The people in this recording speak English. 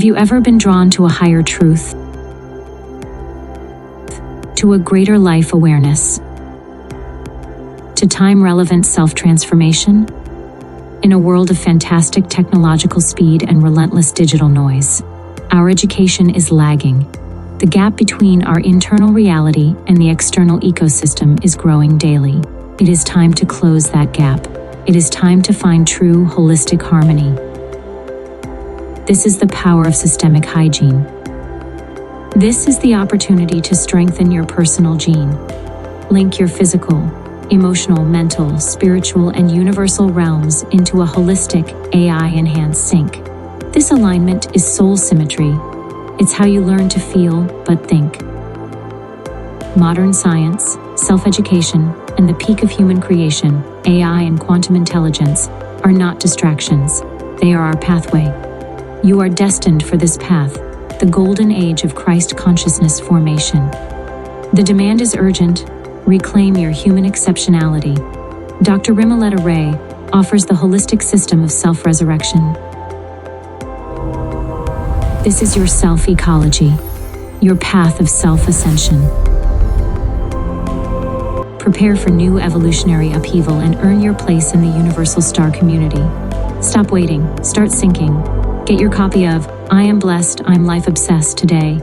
Have you ever been drawn to a higher truth? To a greater life awareness? To time-relevant self-transformation? In a world of fantastic technological speed and relentless digital noise, our education is lagging. The gap between our internal reality and the external ecosystem is growing daily. It is time to close that gap. It is time to find true, holistic harmony. This is the power of systemic hygiene. This is the opportunity to strengthen your personal gene. Link your physical, emotional, mental, spiritual, and universal realms into a holistic, AI-enhanced sync. This alignment is soul symmetry. It's how you learn to feel, but think. Modern science, self-education, and the peak of human creation, AI and quantum intelligence, are not distractions. They are our pathway. You are destined for this path, the golden age of Christ consciousness formation. The demand is urgent. Reclaim your human exceptionality. Dr. Rimaletta Ray offers the holistic system of self-resurrection. This is your self-ecology, your path of self-ascension. Prepare for new evolutionary upheaval and earn your place in the universal star community. Stop waiting, start syncing. Get your copy of I Am Blessed, I'm Life Obsessed today.